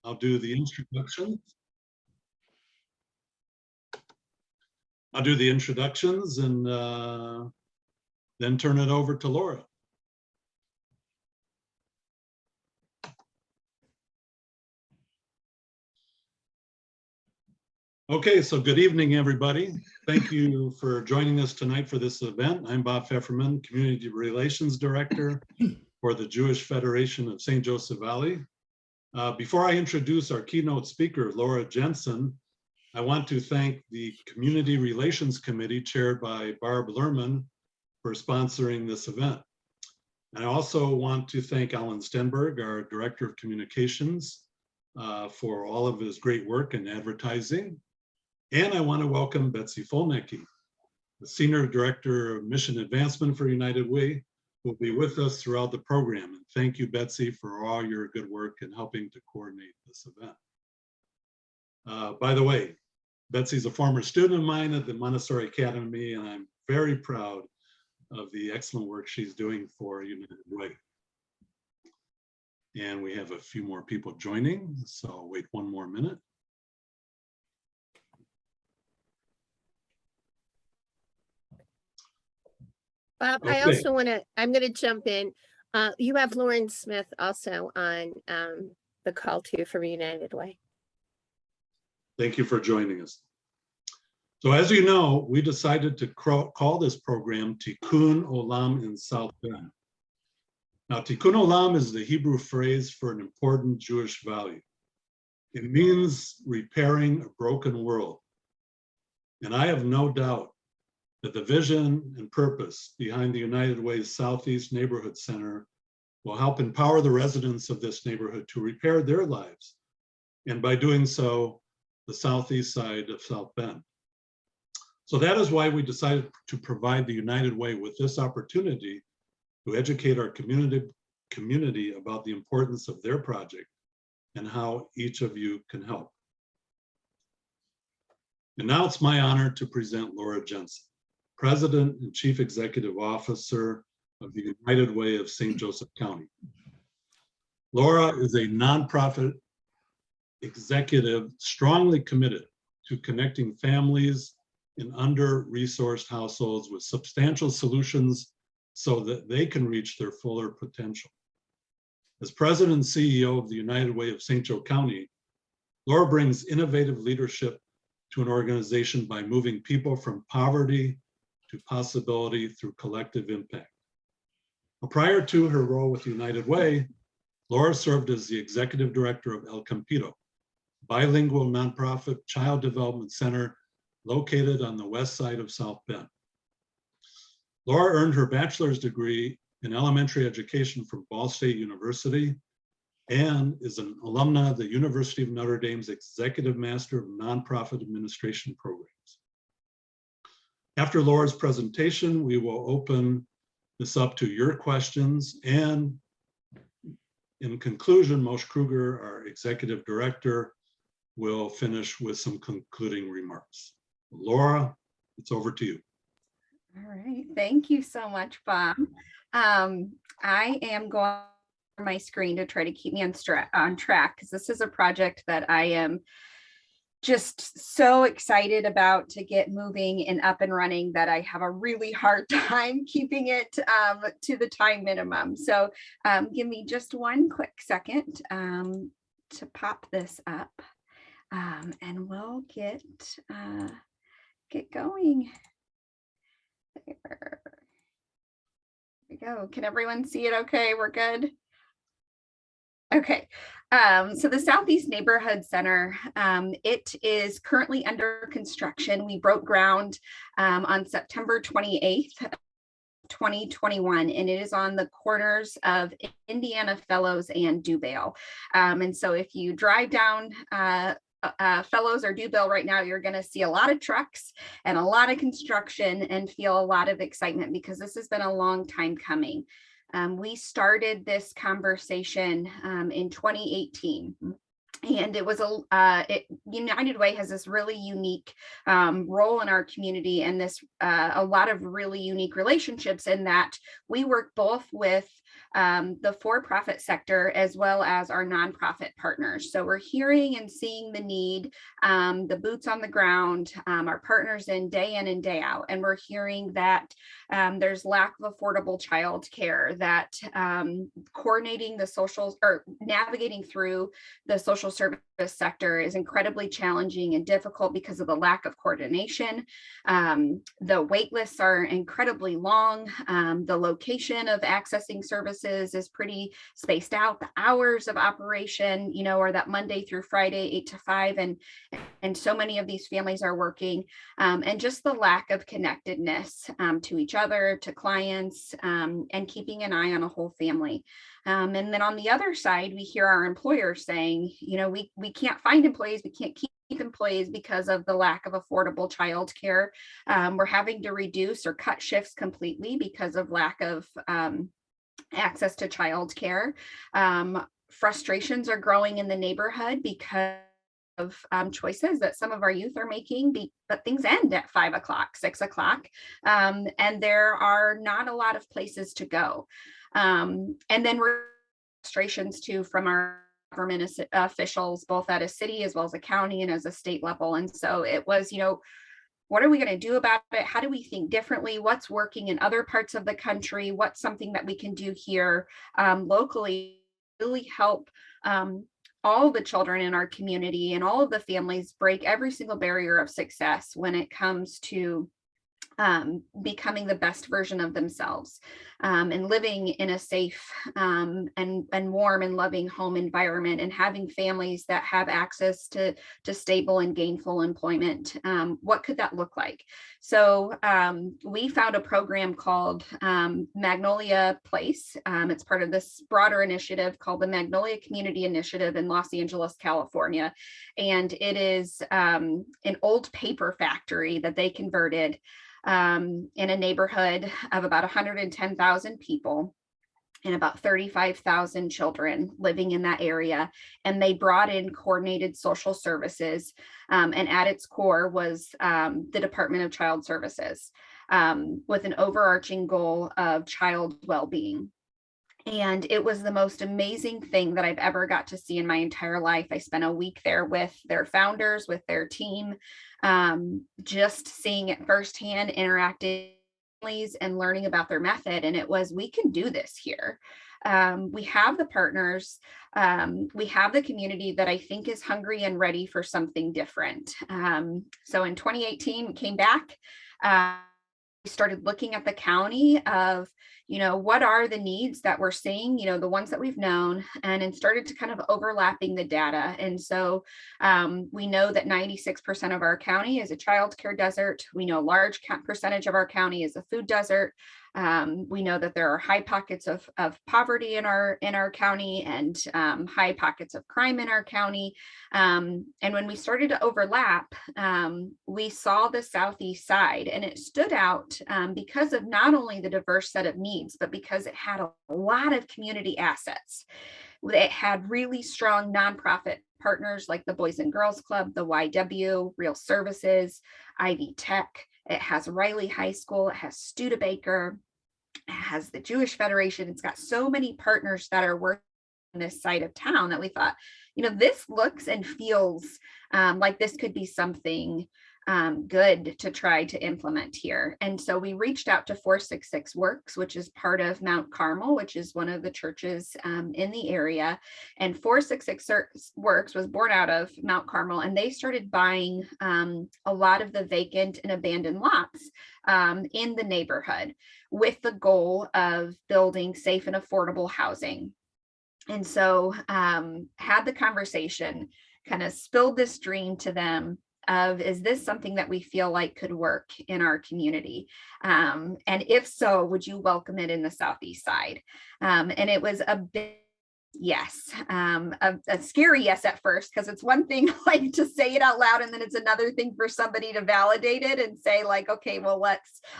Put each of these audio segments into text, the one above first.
I'll do the introductions. I'll do the introductions and then turn it over to Laura. Okay, so good evening, everybody. Thank you for joining us tonight for this event. I'm Bob Pfefferman, Community Relations Director for the Jewish Federation of St. Joseph Valley. Before I introduce our keynote speaker, Laura Jensen, I want to thank the Community Relations Committee chaired by Barb Lerman for sponsoring this event. And I also want to thank Alan Stenberg, our Director of Communications, for all of his great work in advertising. And I want to welcome Betsy Folnecki, the Senior Director of Mission Advancement for United Way, who will be with us throughout the program. And thank you, Betsy, for all your good work in helping to coordinate this event. By the way, Betsy's a former student of mine at the Montessori Academy, and I'm very proud of the excellent work she's doing for United Way. And we have a few more people joining, so I'll wait one more minute. Bob, Okay. I also I'm going to jump in. You have Lauren Smith also on the call too from United Way. Thank you for joining us. So as you know, we decided to call this program Tikkun Olam in South Bend. Now, Tikkun Olam is the Hebrew phrase for an important Jewish value. It means repairing a broken world. And I have no doubt that the vision and purpose behind the United Way's Southeast Neighborhood Center will help empower the residents of this neighborhood to repair their lives. And by doing so, the southeast side of South Bend. So that is why we decided to provide the United Way with this opportunity to educate our community about the importance of their project and how each of you can help. And now it's my honor to present Laura Jensen, President and Chief Executive Officer of the United Way of St. Joseph County. Laura is a nonprofit executive strongly committed to connecting families in under-resourced households with substantial solutions so that they can reach their fuller potential. As President and CEO of the United Way of St. Joe County, Laura brings innovative leadership to an organization by moving people from poverty to possibility through collective impact. Now, prior to her role with United Way, Laura served as the Executive Director of El Campito, bilingual nonprofit child development center located on the west side of South Bend. Laura earned her bachelor's degree in elementary education from Ball State University and is an alumna of the University of Notre Dame's Executive Master of Nonprofit Administration programs. After Laura's presentation, we will open this up to your questions, and in conclusion, Moshe Kruger, our Executive Director, will finish with some concluding remarks. Laura, it's over to you. All right, thank you so much, Bob. I am going on my screen to try to keep me on track because this is a project that I am just so excited about to get moving and up and running that I have a really hard time keeping it to the time minimum. So give me just one quick second to pop this up and we'll get going. There we go. Can everyone see it okay? We're good. Okay, so the Southeast Neighborhood Center, it is currently under construction. We broke ground on September 28th, 2021, and it is on the corners of Indiana Fellows and Dubale. And so if you drive down Fellows or Dubale right now, you're going to see a lot of trucks and a lot of construction and feel a lot of excitement because this has been a long time coming. We started this conversation in 2018. And it was United Way has this really unique role in our community, and this a lot of really unique relationships in that we work both with the for-profit sector as well as our nonprofit partners. So we're hearing and seeing the need, the boots on the ground, our partners in and day out. And we're hearing that there's lack of affordable childcare, that coordinating the social or navigating through the social service sector is incredibly challenging and difficult because of the lack of coordination. The wait lists are incredibly long. The location of accessing services is pretty spaced out. The hours of operation, are that Monday through Friday, 8 to 5. And so many of these families are working, and just the lack of connectedness to each other, to clients, and keeping an eye on a whole family. And then on the other side, we hear our employers saying, we can't find employees, we can't keep employees because of the lack of affordable childcare. We're having to reduce or cut shifts completely because of lack of access to childcare. Frustrations are growing in the neighborhood because of choices that some of our youth are making, but things end at 5 o'clock, 6 o'clock, and there are not a lot of places to go. And then frustrations too from our government officials, both at a city as well as a county and as a state level. And so it was, what are we going to do about it? How do we think differently? What's working in other parts of the country? What's something that we can do here locally, really help all the children in our community and all of the families break every single barrier of success when it comes to becoming the best version of themselves, and living in a safe and warm and loving home environment, and having families that have access to stable and gainful employment. What could that look like? So we found a program called Magnolia Place. It's part of this broader initiative called the Magnolia Community Initiative in Los Angeles, California. And it is an old paper factory that they converted in a neighborhood of about 110,000 people and about 35,000 children living in that area. And they brought in coordinated social services. And at its core was the Department of Child Services, with an overarching goal of child well-being. And it was the most amazing thing that I've ever got to see in my entire life. I spent a week there with their founders, with their team, just seeing it firsthand, interacting with families and learning about their method. And it was, we can do this here. We have the partners, we have the community that I think is hungry and ready for something different. So in 2018, we came back. We started looking at the county of, what are the needs that we're seeing, the ones that we've known, and started to kind of overlapping the data. And so we know that 96% of our county is a childcare desert. We know a large percentage of our county is a food desert. We know that there are high pockets of poverty in our county, and high pockets of crime in our county. And when we started to overlap, we saw the southeast side, and it stood out because of not only the diverse set of needs, but because it had a lot of community assets. It had really strong nonprofit partners like the Boys and Girls Club, the YW, Real Services, Ivy Tech. It has Riley High School. It has Studebaker. It has the Jewish Federation. It's got so many partners that are working on this side of town that we thought, this looks and feels like this could be something good to try to implement here. And so we reached out to 466 Works, which is part of Mount Carmel, which is one of the churches in the area. And 466 Works was born out of Mount Carmel, and they started buying a lot of the vacant and abandoned lots in the neighborhood with the goal of building safe and affordable housing. And so had the conversation, kind of spilled this dream to them of, is this something that we feel like could work in our community? And if so, would you welcome it in the southeast side? And it was a big yes, a scary yes at first, because it's one thing like to say it out loud, and then it's another thing for somebody to validate it and say like, okay, well,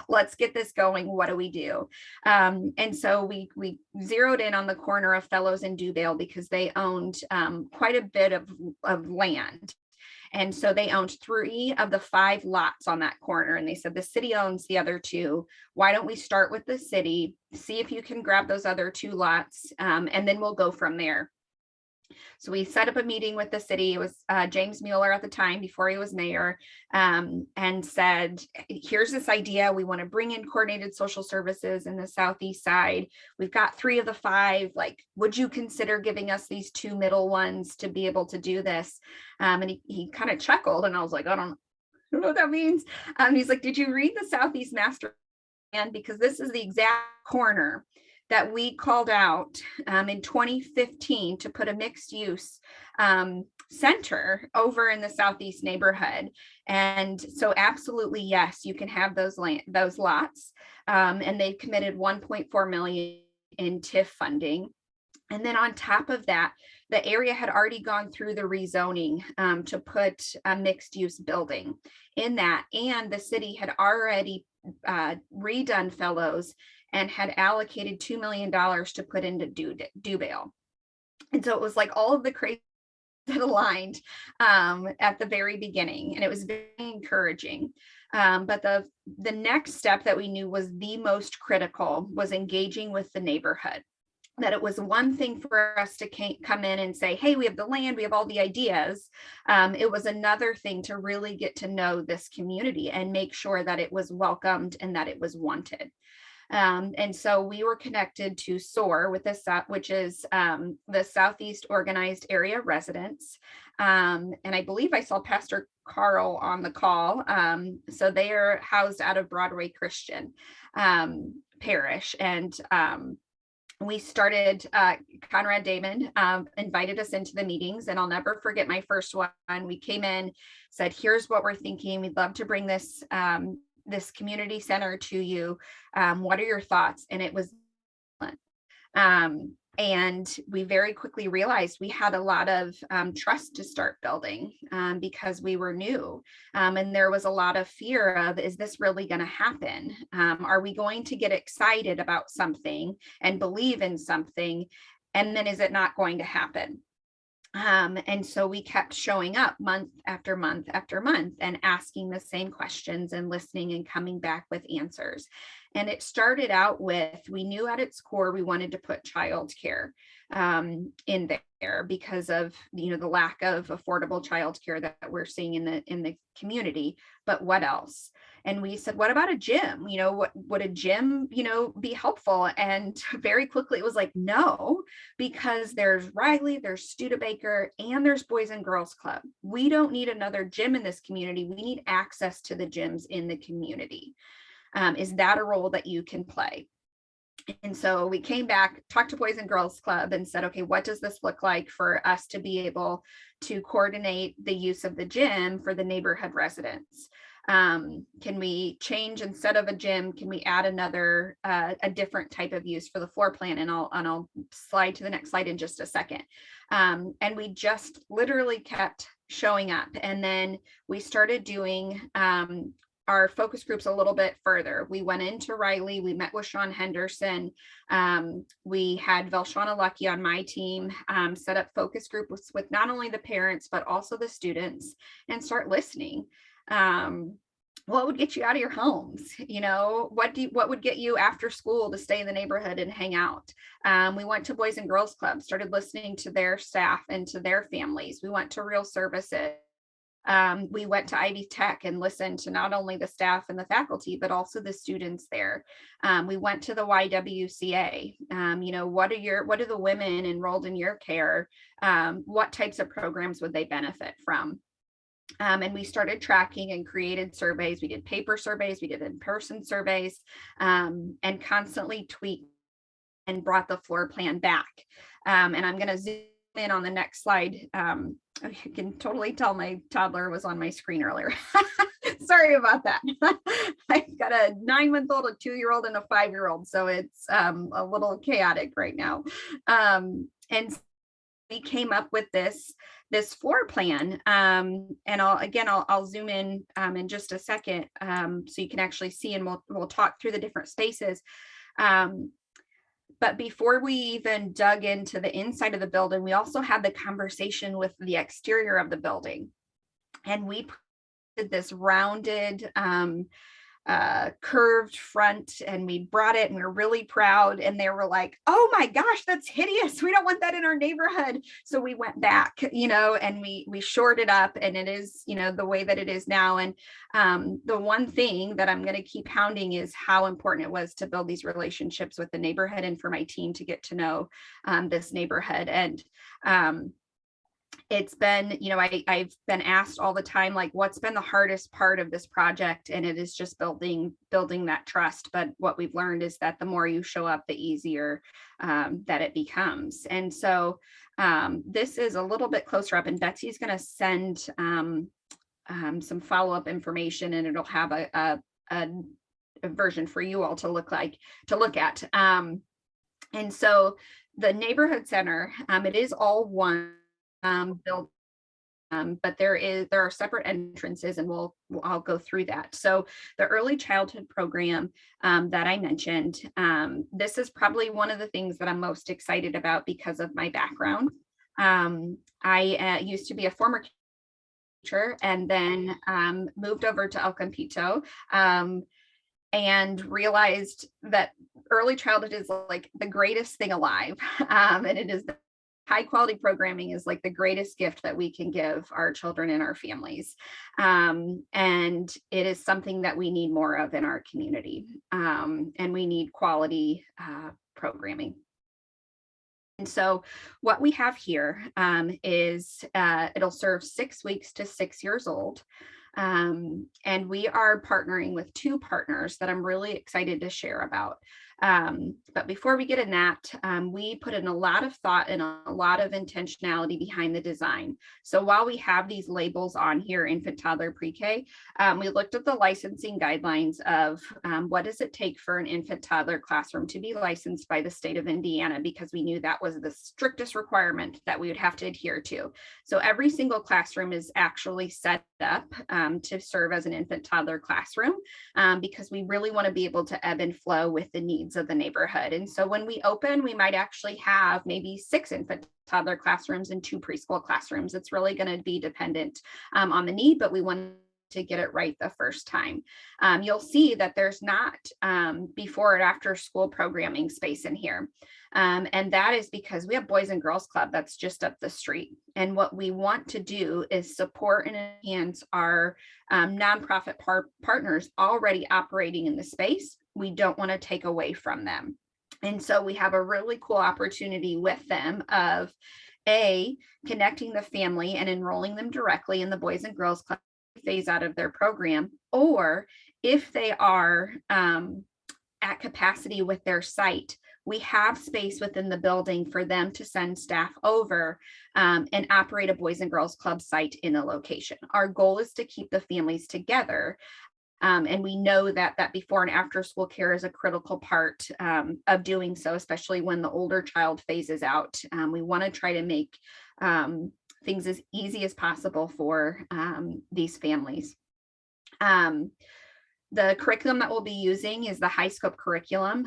let's get this going. What do we do? And so we zeroed in on the corner of Fellows and Dewdale because they owned quite a bit of land. And so they owned 3 of the 5 lots on that corner. And they said, the city owns the other 2. Why don't we start with the city, see if you can grab those other 2 lots, and then we'll go from there. So we set up a meeting with the city. It was James Mueller at the time, before he was mayor, and said, here's this idea. We want to bring in coordinated social services in the southeast side. We've got 3 of the 5. Like, would you consider giving us these 2 middle ones to be able to do this? And he kind of chuckled, and I was like, I don't know what that means. He's like, did you read the Southeast Master Plan? Because this is the exact corner that we called out in 2015 to put a mixed use center over in the southeast neighborhood. And so absolutely, yes, you can have those lots. And they've committed 1.4 million in TIF funding. And then on top of that, the area had already gone through the rezoning to put a mixed use building in that. And the city had already redone Fellows and had allocated $2 million to put into Dewbale. And so it was like all of the crazy that aligned at the very beginning, and it was very encouraging. But the next step that we knew was the most critical was engaging with the neighborhood. That it was one thing for us to come in and say, hey, we have the land, we have all the ideas. It was another thing to really get to know this community and make sure that it was welcomed and that it was wanted. And so we were connected to SOAR, which is the Southeast Organized Area Residents. And I believe I saw Pastor Carl on the call. So they are housed out of Broadway Christian Parish. And we started, Conrad Damon invited us into the meetings, and I'll never forget my first one. We came in, said, here's what we're thinking. We'd love to bring this community center to you. What are your thoughts? And it was, and we very quickly realized we had a lot of trust to start building because we were new. And there was a lot of fear of, is this really going to happen? Are we going to get excited about something and believe in something? And then is it not going to happen? And so we kept showing up month after month after month and asking the same questions and listening and coming back with answers. And it started out with, we knew at its core, we wanted to put childcare in there because of, the lack of affordable childcare that we're seeing in the community. But what else? And we said, what about a gym? What would a gym, be helpful? And very quickly it was like, no, because there's Riley, there's Studebaker, and there's Boys and Girls Club. We don't need another gym in this community. We need access to the gyms in the community. Is that a role that you can play? And so we came back, talked to Boys and Girls Club and said, okay, what does this look like for us to be able to coordinate the use of the gym for the neighborhood residents? Can we change, instead of a gym, can we add another, a different type of use for the floor plan? And I'll slide to the next slide in just a second. And we just literally kept showing up. And then we started doing, our focus groups a little bit further. We went into Riley, we met with Sean Henderson. We had Velshana Lucky on my team, set up focus groups with not only the parents, but also the students, and start listening. What would get you out of your homes? What would get you after school to stay in the neighborhood and hang out? We went to Boys and Girls Club, started listening to their staff and to their families. We went to Real Services. We went to Ivy Tech and listened to not only the staff and the faculty, but also the students there. We went to the YWCA. What are the women enrolled in your care? What types of programs would they benefit from? And we started tracking and created surveys. We did paper surveys, we did in-person surveys, and constantly tweaked and brought the floor plan back. And I'm going to zoom in on the next slide. You can totally tell my toddler was on my screen earlier. Sorry about that. I've got a 9-month-old, a 2-year-old, and a 5-year-old. So it's a little chaotic right now. And we came up with this floor plan. And I'll zoom in just a second so you can actually see, and we'll talk through the different spaces. But before we even dug into the inside of the building, we also had the conversation with the exterior of the building. and we did this rounded curved front, and we brought it and we were really proud, and they were like, oh my gosh, that's hideous, we don't want that in our neighborhood. So we went back, and we shored it up, and it is, the way that it is now. And the one thing that I'm going to keep hounding is how important it was to build these relationships with the neighborhood, and for my team to get to know this neighborhood. And it's been, I've been asked all the time, like, what's been the hardest part of this project? And it is just building that trust. But what we've learned is that the more you show up, the easier that it becomes. And so this is a little bit closer up, and Betsy's going to send some follow-up information, and it'll have a version for you all to look at. And so the neighborhood center, it is all one built, but there are separate entrances, and I'll go through that. So the early childhood program that I mentioned, this is probably one of the things that I'm most excited about because of my background. I used to be a former teacher, and then moved over to El Campito, and realized that early childhood is like the greatest thing alive, and it is high quality programming is like the greatest gift that we can give our children and our families. And it is something that we need more of in our community. And we need quality programming. And so what we have here is it'll serve 6 weeks to 6 years old. And we are partnering with 2 partners that I'm really excited to share about. But before we get in that, we put in a lot of thought and a lot of intentionality behind the design. So while we have these labels on here, infant, toddler, pre-K, we looked at the licensing guidelines of what does it take for an infant, toddler classroom to be licensed by the state of Indiana, because we knew that was the strictest requirement that we would have to adhere to. So every single classroom is actually set up to serve as an infant, toddler classroom, because we really want to be able to ebb and flow with the needs of the neighborhood. And so when we open, we might actually have maybe 6 infant, toddler classrooms and 2 preschool classrooms. It's really going to be dependent on the need, but we want to get it right the first time. You'll see that there's not before and after school programming space in here. And that is because we have Boys and Girls Club that's just up the street. And what we want to do is support and enhance our nonprofit partners already operating in the space. We don't want to take away from them. And so we have a really cool opportunity with them of connecting the family and enrolling them directly in the Boys and Girls Club phase out of their program, or if they are at capacity with their site, we have space within the building for them to send staff over and operate a Boys and Girls Club site in a location. Our goal is to keep the families together. And we know that before and after school care is a critical part of doing so, especially when the older child phases out. We want to try to make things as easy as possible for these families. The curriculum that we'll be using is the high scope curriculum.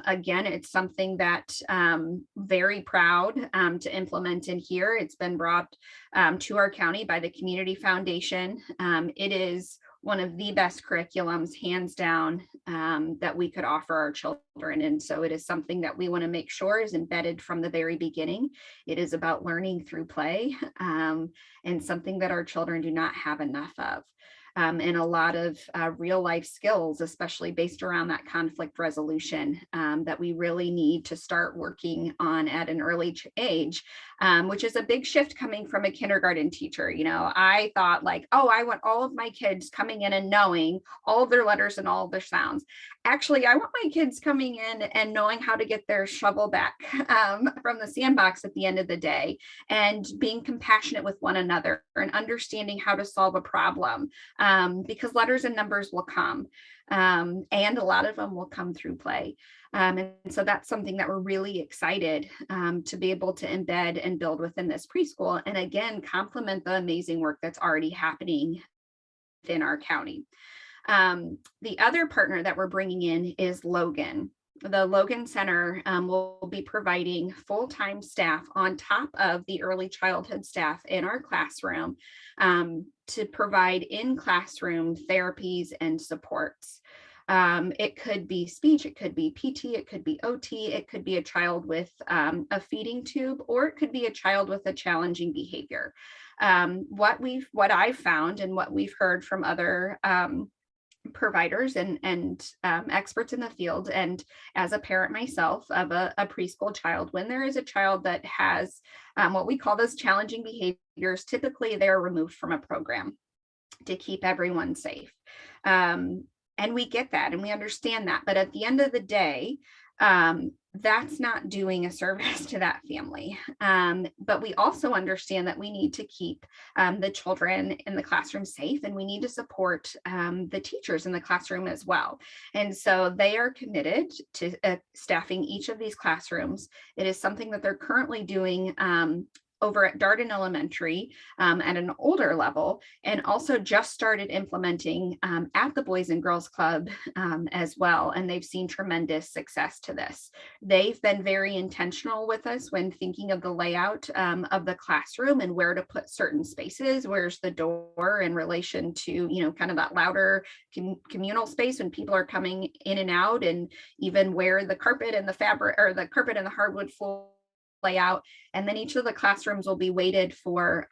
Again, it's something that very proud to implement in here. It's been brought to our county by the Community Foundation. It is one of the best curriculums, hands down, that we could offer our children. And so it is something that we want to make sure is embedded from the very beginning. It is about learning through play, and something that our children do not have enough of. And a lot of real life skills, especially based around that conflict resolution, that we really need to start working on at an early age, which is a big shift coming from a kindergarten teacher. I thought like, oh, I want all of my kids coming in and knowing all of their letters and all of their sounds. Actually, I want my kids coming in and knowing how to get their shovel back from the sandbox at the end of the day, and being compassionate with one another and understanding how to solve a problem. Because letters and numbers will come, and a lot of them will come through play. And so that's something that we're really excited to be able to embed and build within this preschool. And again, complement the amazing work that's already happening within our county. The other partner that we're bringing in is Logan. the Logan Center will be providing full-time staff on top of the early childhood staff in our classroom to provide in-classroom therapies and supports. It could be speech, it could be PT, it could be OT, it could be a child with a feeding tube, or it could be a child with a challenging behavior. What I've found and what we've heard from other providers and experts in the field, and as a parent myself of a preschool child, when there is a child that has what we call those challenging behaviors, typically they're removed from a program to keep everyone safe. And we get that and we understand that. But at the end of the day, that's not doing a service to that family. But we also understand that we need to keep the children in the classroom safe, and we need to support the teachers in the classroom as well. And so they are committed to staffing each of these classrooms. It is something that they're currently doing over at Darden Elementary at an older level, and also just started implementing at the Boys and Girls Club as well. And they've seen tremendous success to this. They've been very intentional with us when thinking of the layout of the classroom and where to put certain spaces. Where's the door in relation to, you know, kind of that louder communal space when people are coming in and out, and even where the carpet and the fabric, or the carpet and the hardwood floor layout. And then each of the classrooms will be weighted for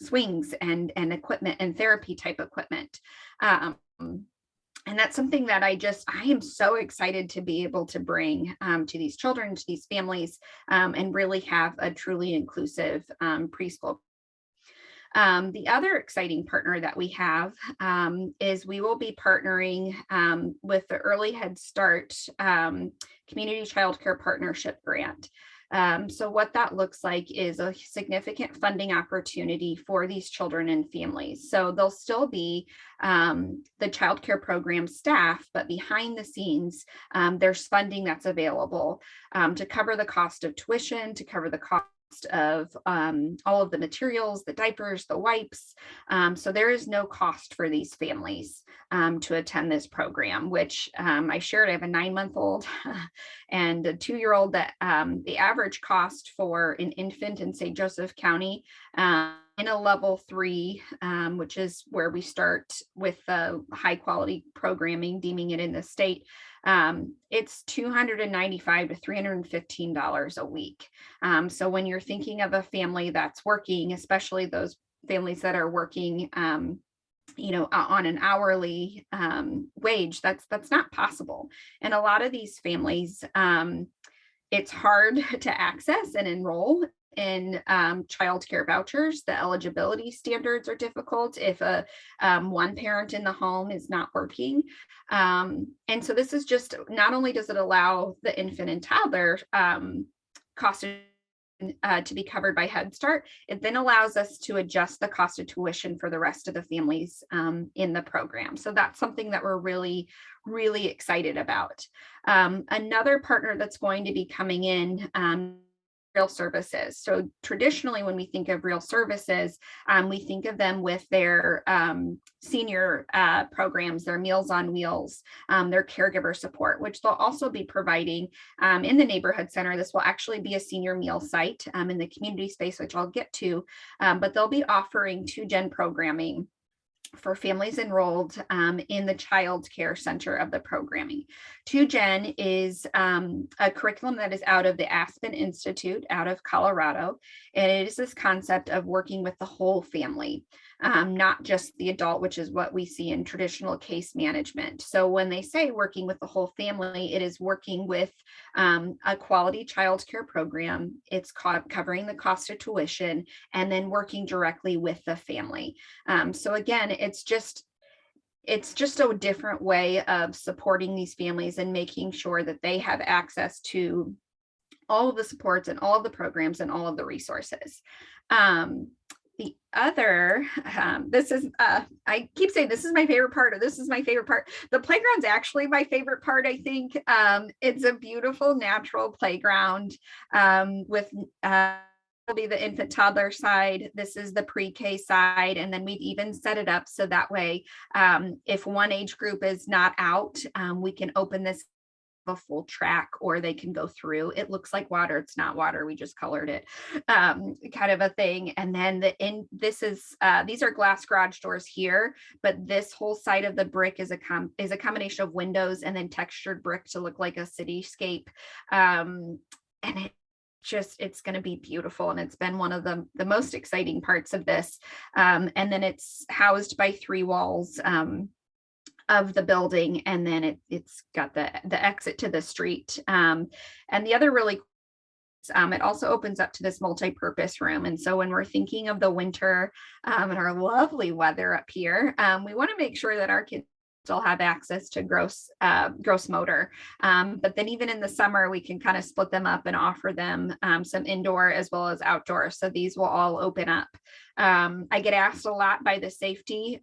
swings and equipment and therapy type equipment. And that's something that I am so excited to be able to bring to these children, to these families, and really have a truly inclusive preschool. The other exciting partner that we have is we will be partnering with the Early Head Start Community Childcare Partnership Grant. So what that looks like is a significant funding opportunity for these children and families. So they'll still be the childcare program staff, but behind the scenes, there's funding that's available to cover the cost of tuition, to cover the cost of all of the materials, the diapers, the wipes. So there is no cost for these families to attend this program, which I shared. I have a 9-month-old and a 2-year-old that the average cost for an infant in St. Joseph County in a level 3, which is where we start with the high quality programming, deeming it in the state. It's $295 to $315 a week. So when you're thinking of a family that's working, especially those families that are working, you know, on an hourly wage, that's not possible. And a lot of these families, it's hard to access and enroll in childcare vouchers. The eligibility standards are difficult if one parent in the home is not working. And so this is just, not only does it allow the infant and toddler cost to be covered by Head Start, it then allows us to adjust the cost of tuition for the rest of the families in the program. So that's something that we're really, really excited about. Another partner that's going to be coming in, Real Services. So traditionally, when we think of Real Services, we think of them with their senior programs, their Meals on Wheels, their caregiver support, which they'll also be providing in the neighborhood center. This will actually be a senior meal site in the community space, which I'll get to, but they'll be offering 2-gen programming for families enrolled in the child care center of the programming. 2-gen is a curriculum that is out of the Aspen Institute out of Colorado. And it is this concept of working with the whole family, not just the adult, which is what we see in traditional case management. So when they say working with the whole family, it is working with a quality child care program. It's covering the cost of tuition and then working directly with the family. So again, it's just a different way of supporting these families and making sure that they have access to all of the supports and all of the programs and all of the resources. The other, this is, I keep saying this is my favorite part, or this is my favorite part. The playground's actually my favorite part, I think. It's a beautiful natural playground with will be the infant toddler side. This is the pre-K side. And then we've even set it up so that way, if one age group is not out, we can open this a full track, or they can go through. It looks like water. It's not water. We just colored it, kind of a thing. And then these are glass garage doors here, but this whole side of the brick is a combination of windows and then textured brick to look like a cityscape. And it's going to be beautiful. And it's been one of the most exciting parts of this. And then it's housed by 3 walls of the building, and then it's got the exit to the street. And the other really it also opens up to this multi-purpose room. And so when we're thinking of the winter and our lovely weather up here, we want to make sure that our kids still have access to gross motor. But then even in the summer, we can kind of split them up and offer them some indoor as well as outdoor. So these will all open up. I get asked a lot by the safety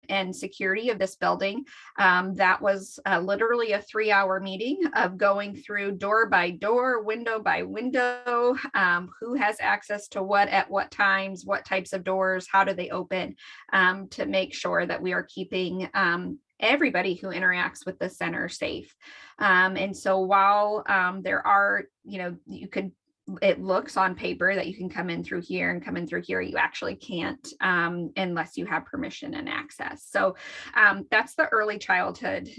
and security of this building. That was literally a 3-hour meeting of going through door by door, window by window, who has access to what at what times, what types of doors, how do they open, to make sure that we are keeping everybody who interacts with the center safe. And so while there are, it looks on paper that you can come in through here and come in through here, you actually can't unless you have permission and access. So that's the early childhood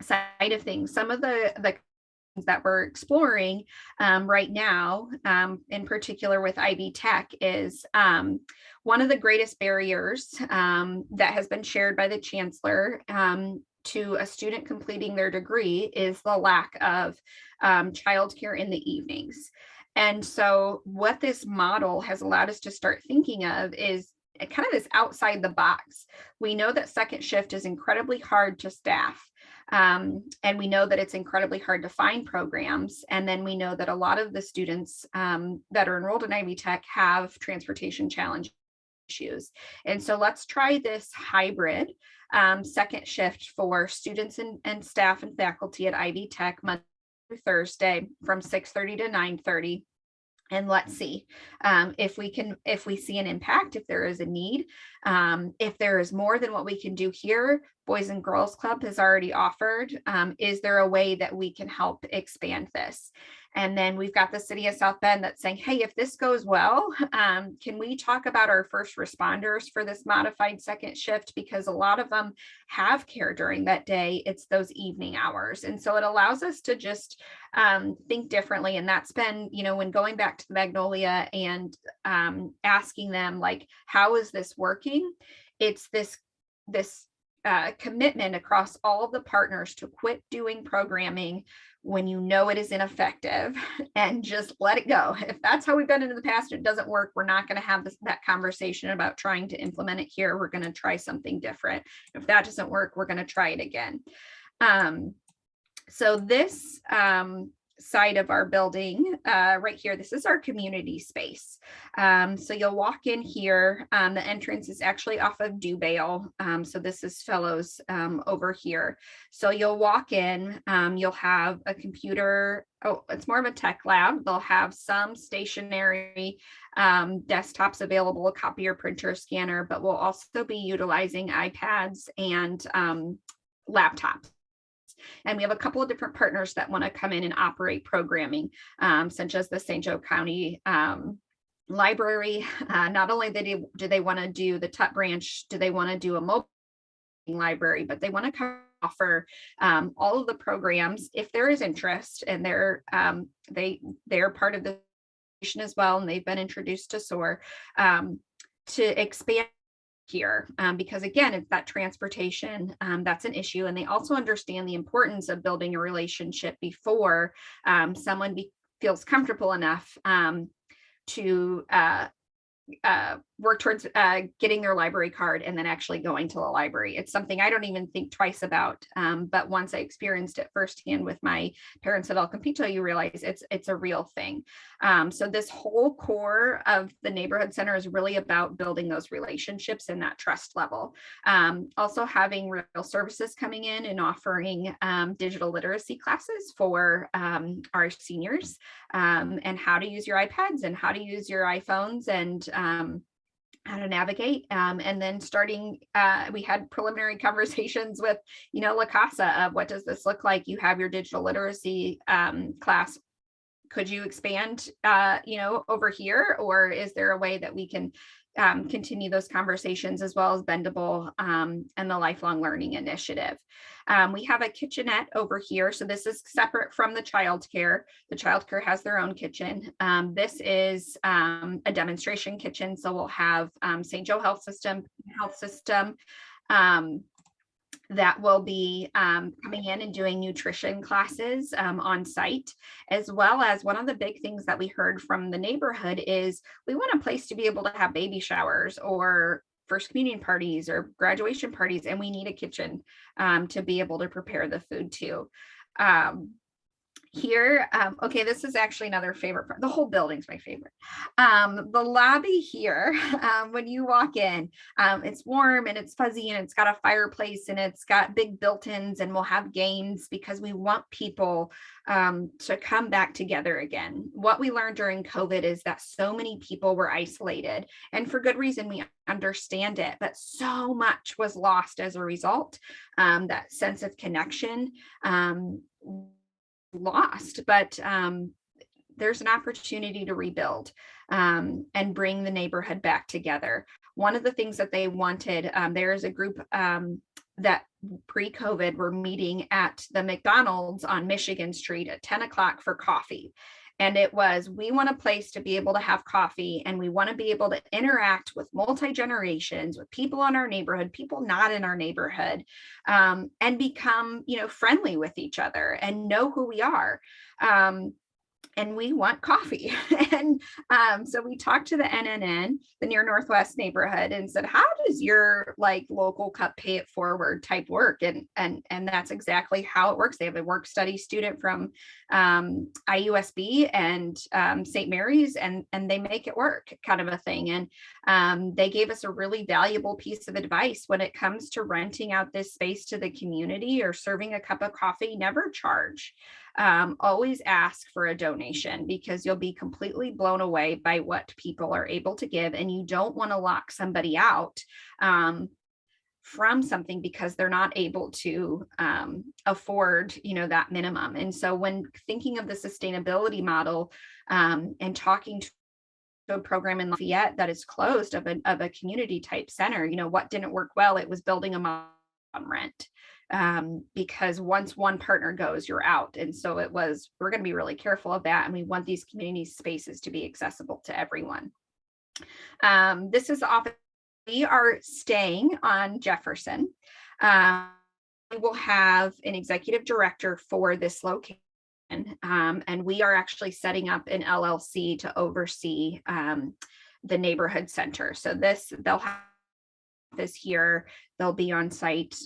side of things. Some of the things that we're exploring right now, in particular with Ivy Tech, is one of the greatest barriers that has been shared by the chancellor to a student completing their degree is the lack of childcare in the evenings. And so what this model has allowed us to start thinking of is kind of this outside the box. We know that second shift is incredibly hard to staff. And we know that it's incredibly hard to find programs. And then we know that a lot of the students that are enrolled in Ivy Tech have transportation challenge issues. And so let's try this hybrid second shift for students and staff and faculty at Ivy Tech Monday through Thursday from 6:30 to 9:30. And let's see if we see an impact, if there is a need, if there is more than what we can do here. Boys and Girls Club has already offered. Is there a way that we can help expand this? And then we've got the city of South Bend that's saying, hey, if this goes well, can we talk about our first responders for this modified second shift? Because a lot of them have care during that day. It's those evening hours. And so it allows us to just think differently. And that's been, when going back to the Magnolia and asking them, like, how is this working? It's this commitment across all of the partners to quit doing programming when you know it is ineffective and just let it go. If that's how we've done it in the past and it doesn't work, we're not going to have that conversation about trying to implement it here. We're going to try something different. If that doesn't work, we're going to try it again. So this side of our building right here, this is our community space. So you'll walk in here. The entrance is actually off of Dewbale. So this is Fellows over here. So you'll walk in, you'll have a computer. Oh, it's more of a tech lab. They'll have some stationary desktops available, a copier, printer, scanner, but we'll also be utilizing iPads and laptops. And we have a couple of different partners that want to come in and operate programming, such as the St. Joe County Library. Not only do they want to do the Tut branch, do they want to do a mobile library, but they want to offer all of the programs if there is interest, and they're part of the as well, and they've been introduced to SOAR to expand here, because again, it's that transportation that's an issue, and they also understand the importance of building a relationship before someone feels comfortable enough to work towards getting their library card and then actually going to the library. It's something I don't even think twice about, but once I experienced it firsthand with my parents at El Campito, you realize it's a real thing. So this whole core of the neighborhood center is really about building those relationships and that trust level. Also having real services coming in and offering digital literacy classes for our seniors, and how to use your iPads and how to use your iPhones, and how to navigate. And then starting, we had preliminary conversations with, La Casa of what does this look like? You have your digital literacy class. Could you expand, over here? Or is there a way that we can continue those conversations, as well as Bendable and the Lifelong Learning Initiative? We have a kitchenette over here. So this is separate from the childcare. The childcare has their own kitchen. This is a demonstration kitchen. So we'll have St. Joe Health System that will be coming in and doing nutrition classes on site, as well as one of the big things that we heard from the neighborhood is we want a place to be able to have baby showers or first communion parties or graduation parties, and we need a kitchen to be able to prepare the food too. Here, okay, this is actually another favorite part. The whole building's my favorite. The lobby here, when you walk in, it's warm and it's fuzzy and it's got a fireplace and it's got big built-ins, and we'll have games because we want people to come back together again. What we learned during COVID is that so many people were isolated, and for good reason. We understand it, but so much was lost as a result. That sense of connection lost, but there's an opportunity to rebuild and bring the neighborhood back together. One of the things that they wanted, there is a group that pre-COVID were meeting at the McDonald's on Michigan Street at 10 o'clock for coffee. And it was, we want a place to be able to have coffee, and we want to be able to interact with multi-generations, with people in our neighborhood, people not in our neighborhood, and become, friendly with each other and know who we are. And we want coffee. And so we talked to the NNN, the Near Northwest neighborhood, and said, how does your local cup pay it forward type work? And that's exactly how it works. They have a work study student from IUSB and St. Mary's, and they make it work, kind of a thing. And they gave us a really valuable piece of advice when it comes to renting out this space to the community or serving a cup of coffee. Never charge. Always ask for a donation, because you'll be completely blown away by what people are able to give, and you don't want to lock somebody out from something because they're not able to afford, that minimum. And so when thinking of the sustainability model and talking to a program in Lafayette that is closed of a community type center, what didn't work well? It was building a mom rent. Because once one partner goes, you're out. And so we're going to be really careful of that. And we want these community spaces to be accessible to everyone. This is the office. We are staying on Jefferson. We will have an executive director for this location. And we are actually setting up an LLC to oversee the neighborhood center. So they'll have this here, they'll be on site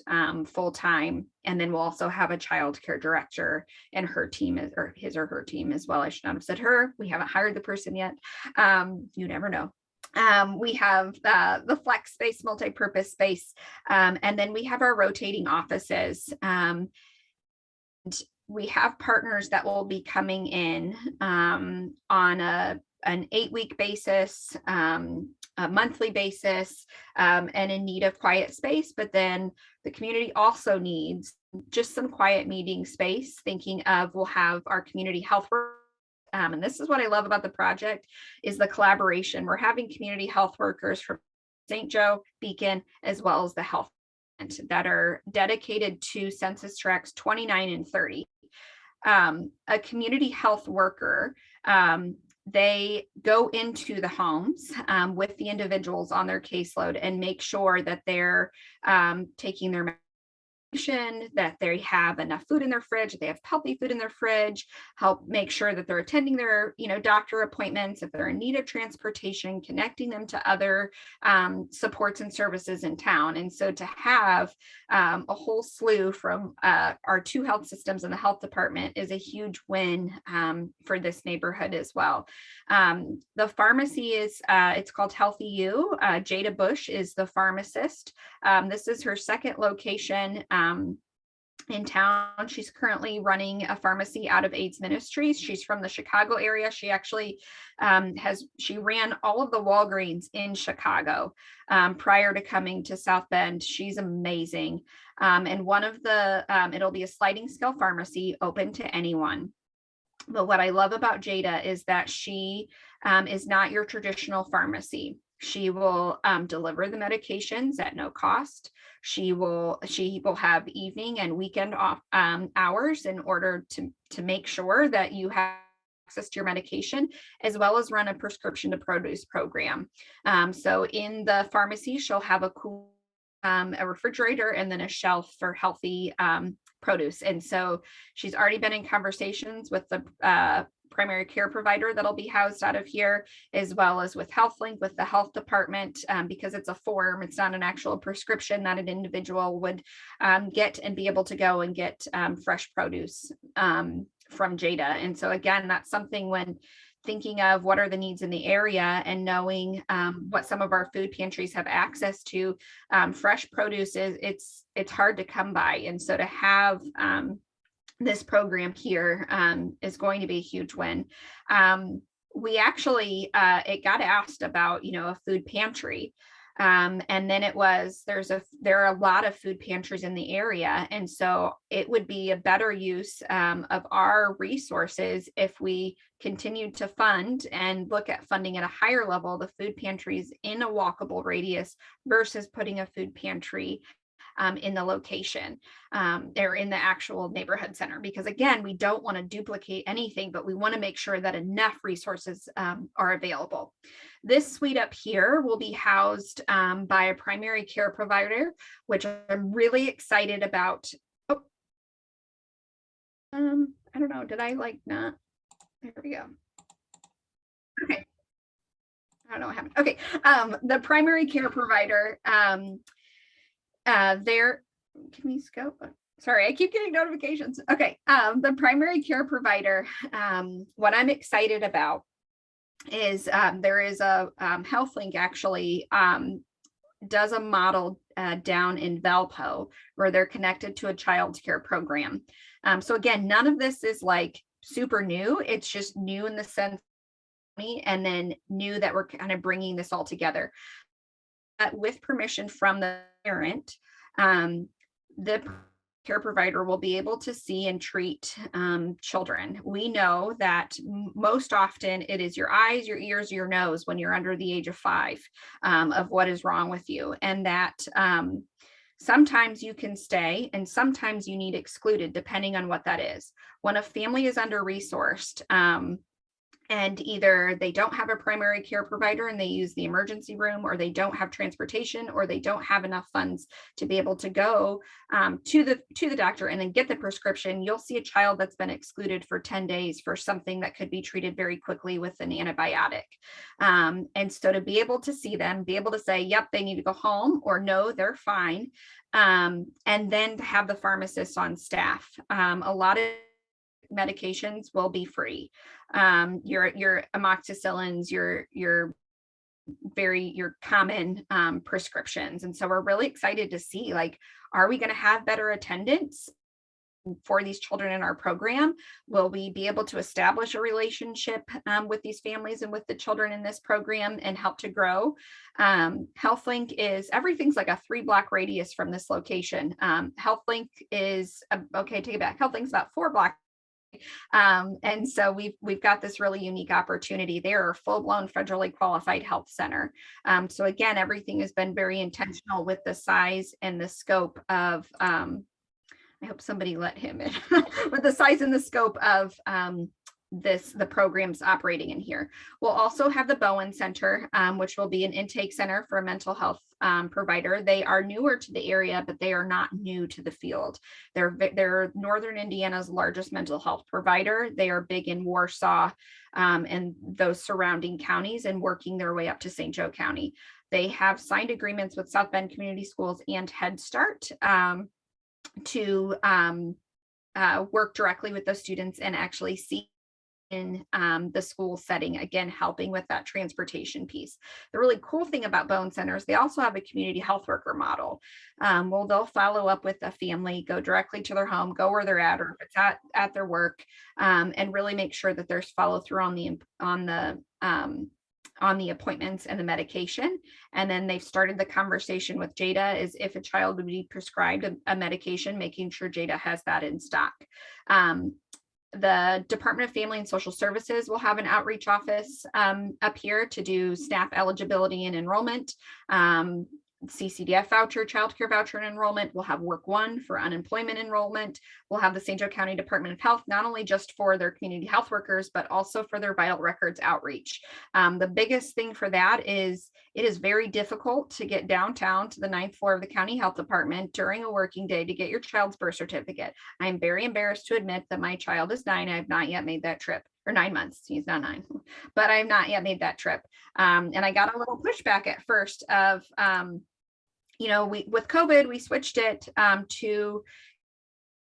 full time, and then we'll also have a child care director and her team, or his or her team as well. I should not have said her. We haven't hired the person yet. You never know. We have the flex space, multi-purpose space, and then we have our rotating offices. And we have partners that will be coming in on an 8-week basis, a monthly basis, and in need of quiet space. But then the community also needs just some quiet meeting space, thinking of, we'll have our community health work. And this is what I love about the project, is the collaboration. We're having community health workers from St. Joe, Beacon, as well as the health that are dedicated to census tracts 29 and 30. A community health worker, they go into the homes with the individuals on their caseload and make sure that they're taking their medication, that they have enough food in their fridge, they have healthy food in their fridge, help make sure that they're attending their doctor appointments, if they're in need of transportation, connecting them to other supports and services in town. And so to have a whole slew from our 2 health systems and the health department is a huge win for this neighborhood as well. The pharmacy is, it's called Healthy You. Jada Bush is the pharmacist. This is her second location. in town. She's currently running a pharmacy out of AIDS Ministries. She's from the Chicago area. She actually she ran all of the Walgreens in Chicago prior to coming to South Bend. She's amazing. And one of the, it'll be a sliding scale pharmacy open to anyone. But what I love about Jada is that she is not your traditional pharmacy. She will deliver the medications at no cost. She will have evening and weekend off hours in order to make sure that you have access to your medication, as well as run a prescription to produce program. So in the pharmacy, she'll have a refrigerator and then a shelf for healthy produce. And so she's already been in conversations with the primary care provider that'll be housed out of here, as well as with HealthLink, with the health department, because it's a form, it's not an actual prescription that an individual would get and be able to go and get fresh produce from Jada. And so again, that's something when thinking of what are the needs in the area and knowing what some of our food pantries have access to, fresh produce it's hard to come by. And so to have this program here is going to be a huge win. We actually, it got asked about, a food pantry. And then it was, there are a lot of food pantries in the area. And so it would be a better use of our resources if we continued to fund and look at funding at a higher level, the food pantries in a walkable radius versus putting a food pantry in the location or in the actual neighborhood center, because again, we don't want to duplicate anything, but we want to make sure that enough resources are available. This suite up here will be housed by a primary care provider, which I'm really excited about. Oh, I don't know, did I not? There we go. Okay. I don't know what happened. Okay. The primary care provider, there, can we scope? Sorry, I keep getting notifications. Okay. The primary care provider, what I'm excited about is there is a HealthLink actually does a model down in Valpo where they're connected to a child care program. So again, none of this is like super new. It's just new in the sense, and then new that we're kind of bringing this all together. With permission from the parent, the care provider will be able to see and treat children. We know that most often it is your eyes, your ears, your nose when you're under the age of 5 of what is wrong with you. And that sometimes you can stay and sometimes you need excluded depending on what that is. When a family is under-resourced, and either they don't have a primary care provider and they use the emergency room, or they don't have transportation, or they don't have enough funds to be able to go to the doctor and then get the prescription, you'll see a child that's been excluded for 10 days for something that could be treated very quickly with an antibiotic. And so to be able to see them, be able to say, yep, they need to go home, or no, they're fine. And then to have the pharmacist on staff. A lot of medications will be free. Your amoxicillins, your common prescriptions. And so we're really excited to see, like, are we going to have better attendance for these children in our program? Will we be able to establish a relationship with these families and with the children in this program and help to grow? HealthLink is, everything's like a 3-block radius from this location. HealthLink is, okay, take it back. HealthLink's about 4 blocks. And so we've got this really unique opportunity. They're a full-blown federally qualified health center. So again, everything has been very intentional with the size and the scope of, I hope somebody let him in, with the size and the scope of the programs operating in here. We'll also have the Bowen Center, which will be an intake center for a mental health provider. They are newer to the area, but they are not new to the field. They're Northern Indiana's largest mental health provider. They are big in Warsaw and those surrounding counties, and working their way up to St. Joe County. They have signed agreements with South Bend Community Schools and Head Start to work directly with those students and actually see in the school setting, again, helping with that transportation piece. The really cool thing about Bone Centers, they also have a community health worker model. Well, they'll follow up with a family, go directly to their home, go where they're at, or if it's at their work, and really make sure that there's follow through on the appointments and the medication. And then they've started the conversation with Jada is if a child would be prescribed a medication, making sure Jada has that in stock. The Department of Family and Social Services will have an outreach office up here to do SNAP eligibility and enrollment. CCDF voucher, childcare voucher and enrollment. We'll have Work One for unemployment enrollment. We'll have the St. Joe County Department of Health, not only just for their community health workers, but also for their vital records outreach. The biggest thing for that is it is very difficult to get downtown to the 9th floor of the county health department during a working day to get your child's birth certificate. I'm very embarrassed to admit that my child is 9. I have not yet made that trip. Or 9 months, he's not 9, but I have not yet made that trip. And I got a little pushback at first of, with COVID, we switched it to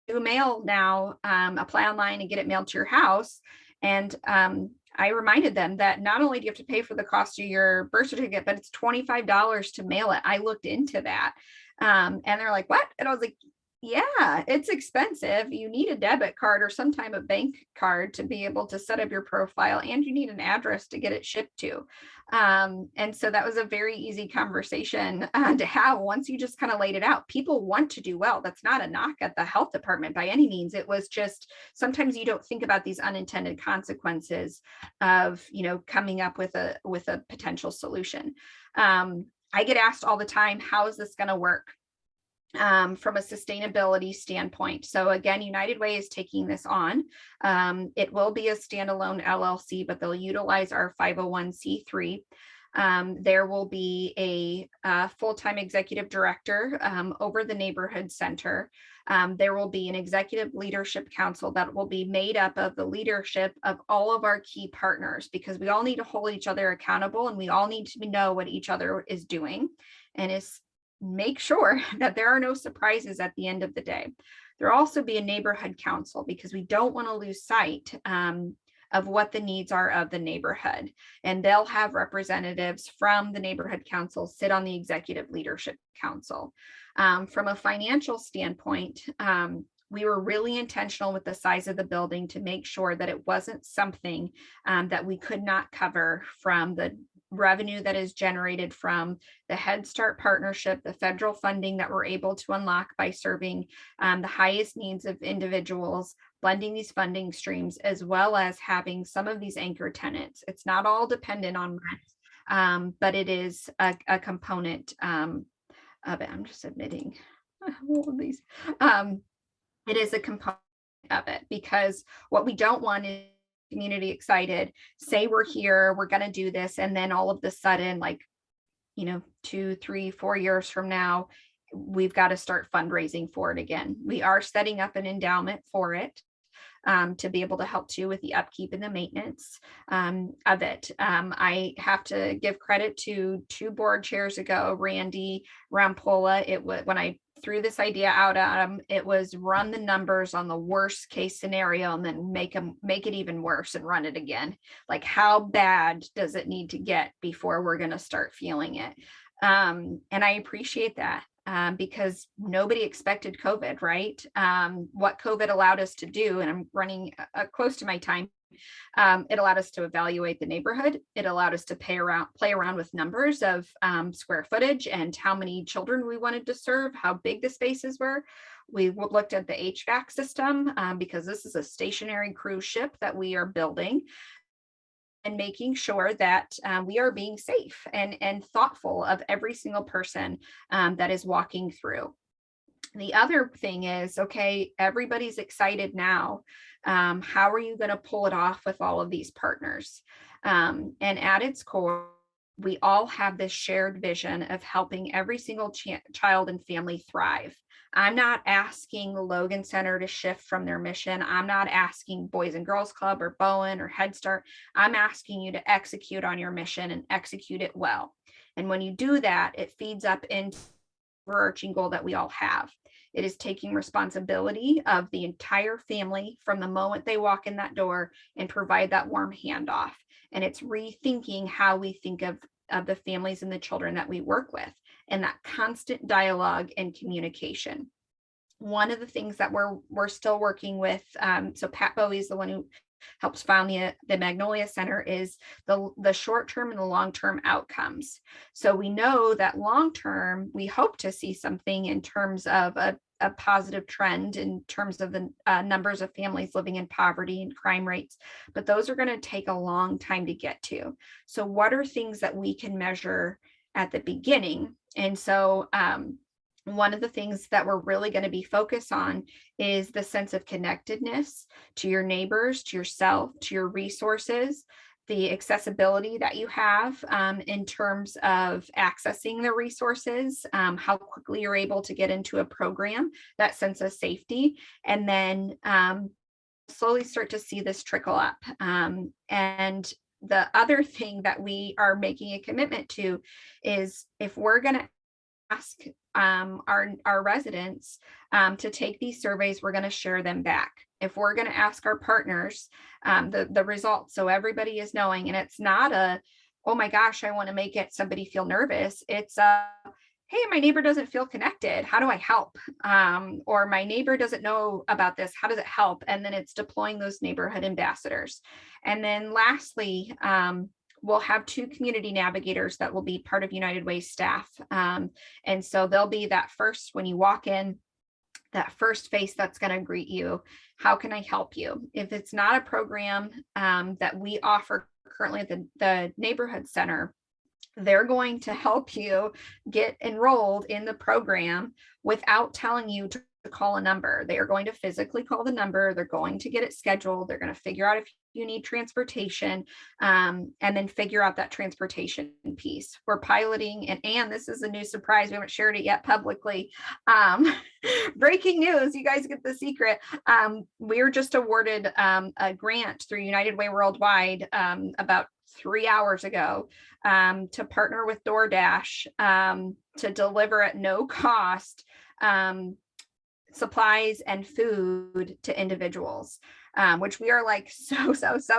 mail now, apply online and get it mailed to your house. And I reminded them that not only do you have to pay for the cost of your birth certificate, but it's $25 to mail it. I looked into that. And they're like, what? And I was like, yeah, it's expensive. You need a debit card or some type of bank card to be able to set up your profile, and you need an address to get it shipped to. And so that was a very easy conversation to have once you just kind of laid it out. People want to do well. That's not a knock at the health department by any means. It was just sometimes you don't think about these unintended consequences of, coming up with a potential solution. I get asked all the time, how is this going to work? From a sustainability standpoint. So again, United Way is taking this on. It will be a standalone LLC, but they'll utilize our 501c3. There will be a full-time executive director over the neighborhood center. There will be an executive leadership council that will be made up of the leadership of all of our key partners, because we all need to hold each other accountable and we all need to know what each other is doing and make sure that there are no surprises at the end of the day. There'll also be a neighborhood council because we don't want to lose sight of what the needs are of the neighborhood. And they'll have representatives from the neighborhood council sit on the executive leadership council. From a financial standpoint, we were really intentional with the size of the building to make sure that it wasn't something that we could not cover from the revenue that is generated from the Head Start partnership, the federal funding that we're able to unlock by serving the highest needs of individuals, blending these funding streams, as well as having some of these anchor tenants. It's not all dependent on rent, but it is a component of it. I'm just admitting all of these. It is a component of it, because what we don't want is community excited, say we're here, we're going to do this, and then all of a sudden, 2, 3, 4 years from now, we've got to start fundraising for it again. We are setting up an endowment for it to be able to help too with the upkeep and the maintenance of it. I have to give credit to 2 board chairs ago, Randy Rampola. It was when I threw this idea out at him, it was run the numbers on the worst case scenario and then make it even worse and run it again. Like, how bad does it need to get before we're going to start feeling it? And I appreciate that. Because nobody expected COVID, right? What COVID allowed us to do, and I'm running close to my time, it allowed us to evaluate the neighborhood. It allowed us to play around with numbers of square footage and how many children we wanted to serve, how big the spaces were. We looked at the HVAC system because this is a stationary cruise ship that we are building, and making sure that we are being safe and thoughtful of every single person that is walking through. The other thing is, okay, everybody's excited now. How are you going to pull it off with all of these partners? And at its core, we all have this shared vision of helping every single child and family thrive. I'm not asking the Logan Center to shift from their mission. I'm not asking Boys and Girls Club or Bowen or Head Start. I'm asking you to execute on your mission and execute it well. And when you do that, it feeds up into overarching goal that we all have. It is taking responsibility of the entire family from the moment they walk in that door and provide that warm handoff. And it's rethinking how we think of the families and the children that we work with, and that constant dialogue and communication. One of the things that we're still working with, so Pat Bowie is the one who helps found the Magnolia Center, is the short-term and the long-term outcomes. So we know that long-term, we hope to see something in terms of a positive trend in terms of the numbers of families living in poverty and crime rates, but those are going to take a long time to get to. So what are things that we can measure at the beginning? And so one of the things that we're really going to be focused on is the sense of connectedness to your neighbors, to yourself, to your resources, the accessibility that you have in terms of accessing the resources, how quickly you're able to get into a program, that sense of safety, and then slowly start to see this trickle up. And the other thing that we are making a commitment to is, if we're going to ask our residents to take these surveys, we're going to share them back. If we're going to ask our partners the results, so everybody is knowing, and it's not a, oh my gosh, I want to make somebody feel nervous. It's hey, my neighbor doesn't feel connected. How do I help? Or my neighbor doesn't know about this. How does it help? And then it's deploying those neighborhood ambassadors. And then lastly, we'll have 2 community navigators that will be part of United Way staff. And so they'll be that first, when you walk in, that first face that's going to greet you. How can I help you? If it's not a program that we offer currently at the neighborhood center, they're going to help you get enrolled in the program without telling you to call a number. They are going to physically call the number. They're going to get it scheduled. They're going to figure out if you need transportation, and then figure out that transportation piece. We're piloting, and this is a new surprise. We haven't shared it yet publicly. Breaking news, you guys get the secret. We were just awarded a grant through United Way Worldwide about 3 hours ago to partner with DoorDash to deliver at no cost supplies and food to individuals, which we are like so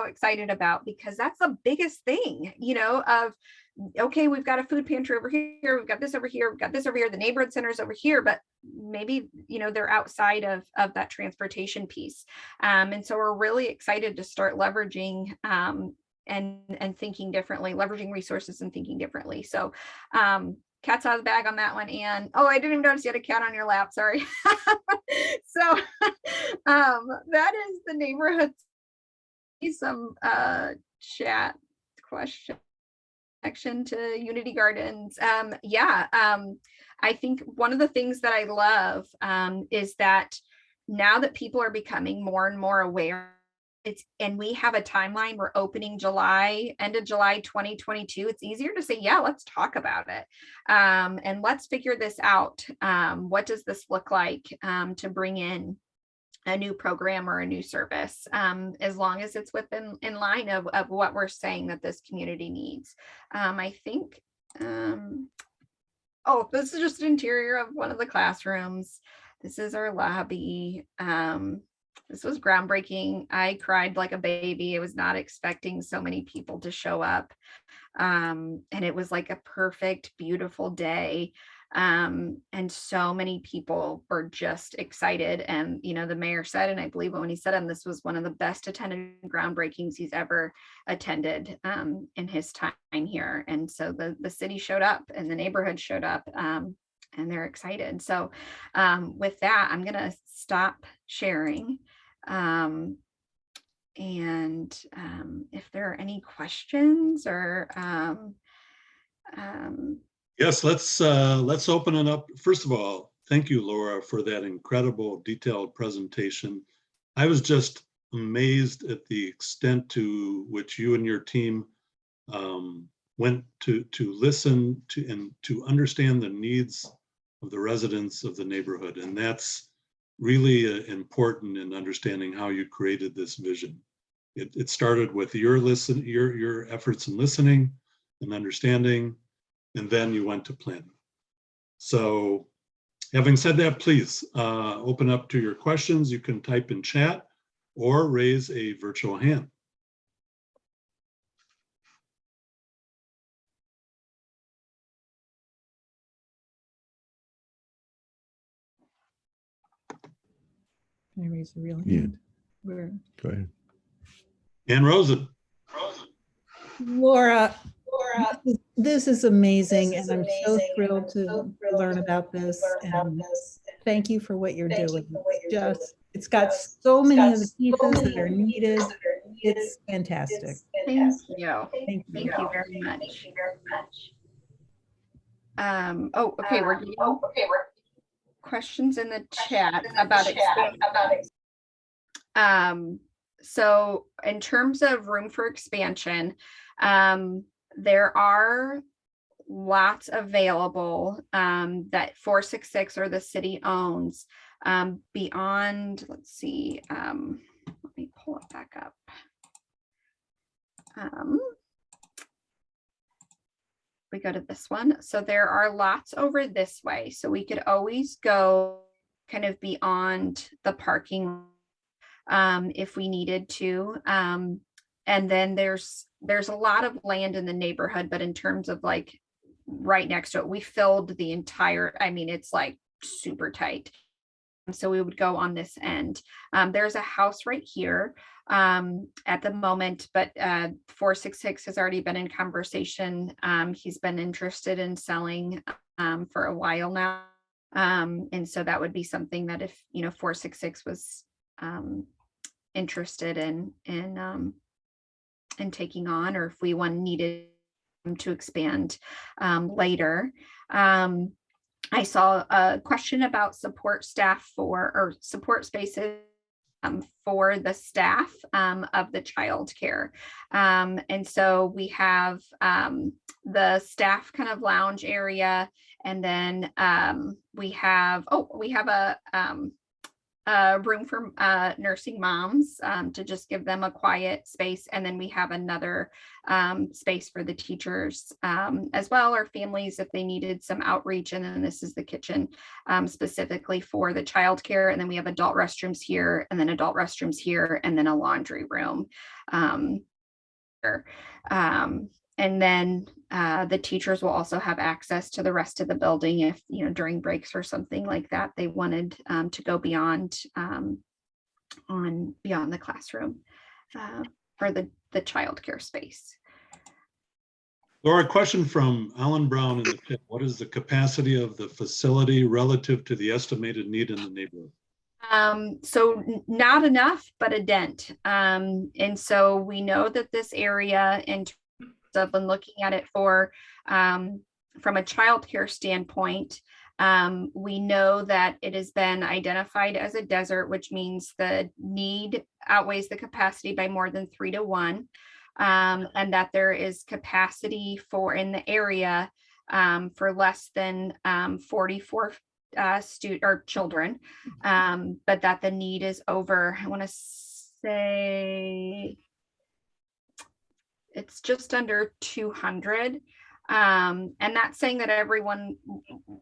excited about, because that's the biggest thing, of, okay, we've got a food pantry over here, we've got this over here, we've got this over here, the neighborhood center's over here, but maybe, they're outside of that transportation piece. And so we're really excited to start leveraging and thinking differently, leveraging resources and thinking differently. So cat's out of the bag on that one. And I didn't even notice you had a cat on your lap, sorry. So that is the neighborhood. Some chat question connection to Unity Gardens. I think one of the things that I love is that now that people are becoming more and more aware, and we have a timeline, we're opening end of July 2022. It's easier to say, yeah, let's talk about it. And let's figure this out. What does this look like to bring in a new program or a new service, as long as it's in line of what we're saying that this community needs. I think, this is just an interior of one of the classrooms. This is our lobby. This was groundbreaking. I cried like a baby. I was not expecting so many people to show up. And it was like a perfect, beautiful day. And so many people were just excited. And, the mayor said, and I believe when he said it, this was one of the best attended groundbreakings he's ever attended in his time here. And so the city showed up and the neighborhood showed up. And they're excited. So with that, I'm going to stop sharing. And if there are any questions or yes, let's open it up. First of all, thank you, Laura, for that incredible detailed presentation. I was just amazed at the extent to which you and your team went to listen to and to understand the needs of the residents of the neighborhood. And that's really important in understanding how you created this vision. It started with your efforts in listening and understanding, and then you went to planning. So Having said that, please open up to your questions. You can type in chat or raise a virtual hand. Can I raise a real Yeah. hand? Where- Go ahead. Ann Rosen. Laura, this is amazing, and I'm so thrilled to learn about this. And thank you for what you're doing. It's got so many of the pieces that are needed. It's fantastic. Thank you. Thank Thank you. you very much. Oh, okay, we're getting questions in the chat about expansion. So in terms of room for expansion, there are lots available that 466 or the city owns beyond, let's see, let me pull it back up. We go to this one. So there are lots over this way. So we could always go kind of beyond the parking if we needed to. And then there's a lot of land in the neighborhood, but in terms of like right next to it, we filled the entire, I mean, it's like super tight. So we would go on this end. There's a house right here at the moment, but 466 has already been in conversation. He's been interested in selling for a while now. And so that would be something that if, 466 was interested in taking on, or if we needed to expand later. I saw a question about support staff or support spaces for the staff of the childcare. And so we have the staff kind of lounge area, and then we have a room for nursing moms to just give them a quiet space. And then we have another space for the teachers as well, or families if they needed some outreach. And then this is the kitchen specifically for the childcare. And then we have adult restrooms here, and then adult restrooms here, and then a laundry room. And then the teachers will also have access to the rest of the building if, during breaks or something like that, they wanted to go beyond the classroom for the childcare space. Laura, a question from Alan Brown in the chat. What is the capacity of the facility relative to the estimated need in the neighborhood? So not enough, but a dent. And so we know that this area, in terms of when looking at it from a childcare standpoint, we know that it has been identified as a desert, which means the need outweighs the capacity by more than 3 to 1, and that there is capacity in the area for less than 44 children, but that the need is over, I want to say it's just under 200. And that's saying that everyone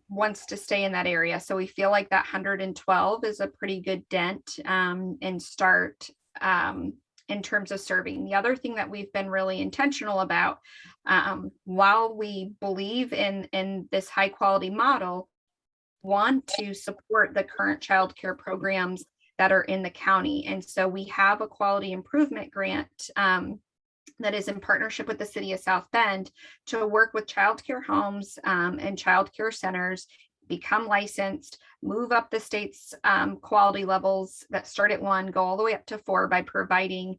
wants to stay in that area. So we feel like that 112 is a pretty good dent and start in terms of serving. The other thing that we've been really intentional about, while we believe in this high quality model, want to support the current childcare programs that are in the county. And so we have a quality improvement grant that is in partnership with the city of South Bend to work with childcare homes and childcare centers, become licensed, move up the state's quality levels that start at 1, go all the way up to 4 by providing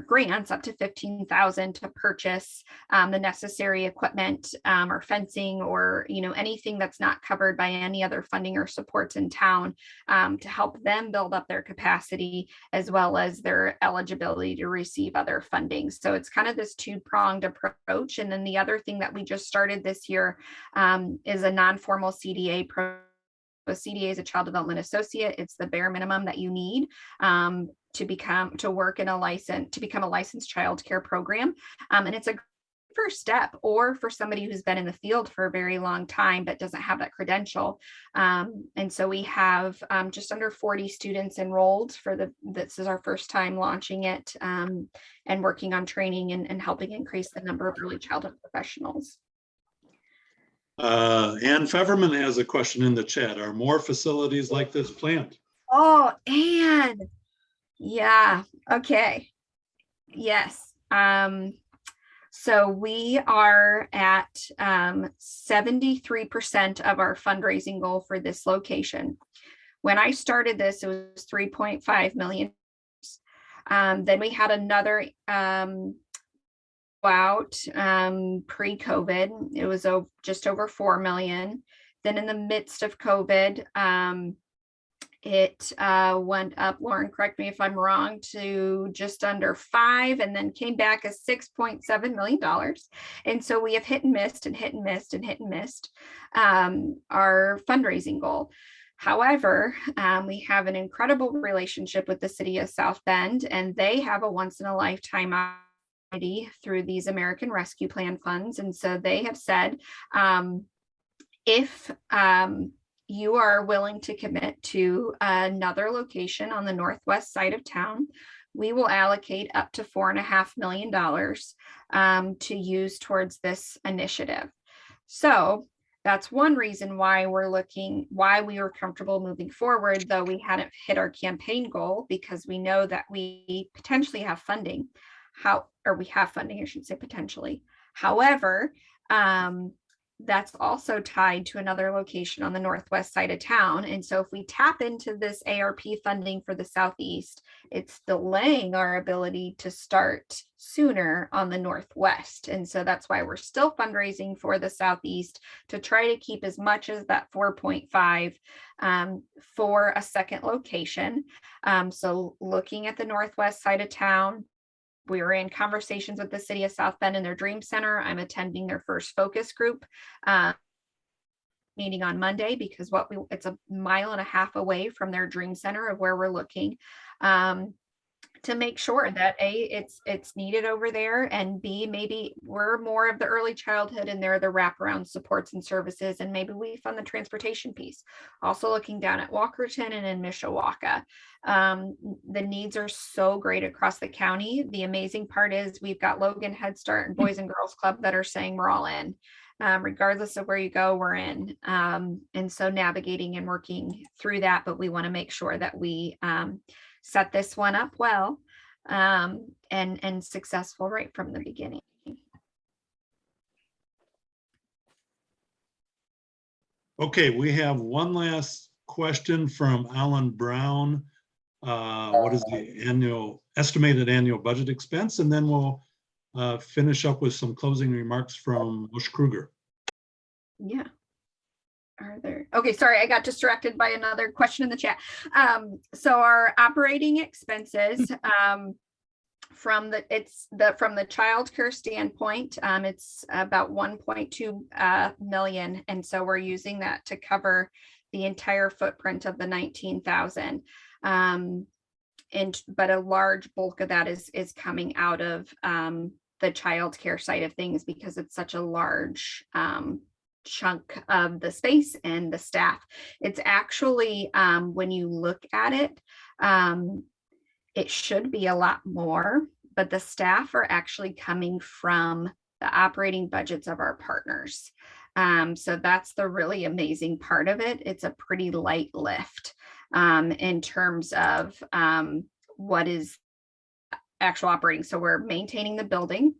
grants up to $15,000 to purchase the necessary equipment or fencing or anything that's not covered by any other funding or supports in town to help them build up their capacity as well as their eligibility to receive other funding. So it's kind of this two-pronged approach. And then the other thing that we just started this year is a non-formal CDA program. A CDA is a child development associate. It's the bare minimum that you need to become a licensed child care program. And it's a first step, or for somebody who's been in the field for a very long time but doesn't have that credential. And so we have just under 40 students enrolled this is our first time launching it, and working on training and helping increase the number of early childhood professionals. Ann Feverman has a question in the chat. Are more facilities like this planned? Oh, and yeah, okay. Yes. So we are at 73% of our fundraising goal for this location. When I started this, it was 3.5 million. Then we had another pre-COVID. It was just over 4 million. Then in the midst of COVID, it went up, Lauren, correct me if I'm wrong, to just under 5, and then came back as $6.7 million. And so we have hit and missed and hit and missed and hit and missed our fundraising goal. However, we have an incredible relationship with the city of South Bend, and they have a once-in-a-lifetime opportunity through these American Rescue Plan funds. And so they have said, if you are willing to commit to another location on the northwest side of town, we will allocate up to $4.5 million to use towards this initiative. So that's one reason why we were comfortable moving forward, though we hadn't hit our campaign goal, because we know that we potentially have funding. We have funding, I should say, potentially. However, that's also tied to another location on the northwest side of town. And so if we tap into this ARP funding for the Southeast, it's delaying our ability to start sooner on the northwest. And so that's why we're still fundraising for the Southeast, to try to keep as much as that 4.5 for a second location. So looking at the northwest side of town, we were in conversations with the city of South Bend and their Dream Center. I'm attending their first focus group meeting on Monday, because it's a mile and a half away from their Dream Center of where we're looking, to make sure that A, it's needed over there, and B, maybe we're more of the early childhood and they're the wraparound supports and services, and maybe we fund the transportation piece. Also looking down at Walkerton and in Mishawaka. The needs are so great across the county. The amazing part is we've got Logan Head Start and Boys and Girls Club that are saying we're all in. Regardless of where you go, we're in. And so navigating and working through that, but we want to make sure that we set this one up well, and successful right from the beginning. Okay, we have one last question from Alan Brown. What is the estimated annual budget expense? And then we'll finish up with some closing remarks from Bush Kruger. Yeah. Are there? Okay, sorry, I got distracted by another question in the chat. So our operating expenses, from the child care standpoint, it's about 1.2 million, and so we're using that to cover the entire footprint of the 19,000. But a large bulk of that is coming out of the child care side of things, because it's such a large chunk of the space and the staff. It's actually, when you look at it, it should be a lot more, but the staff are actually coming from the operating budgets of our partners. So that's the really amazing part of it. It's a pretty light lift in terms of what is actual operating. So we're maintaining the building,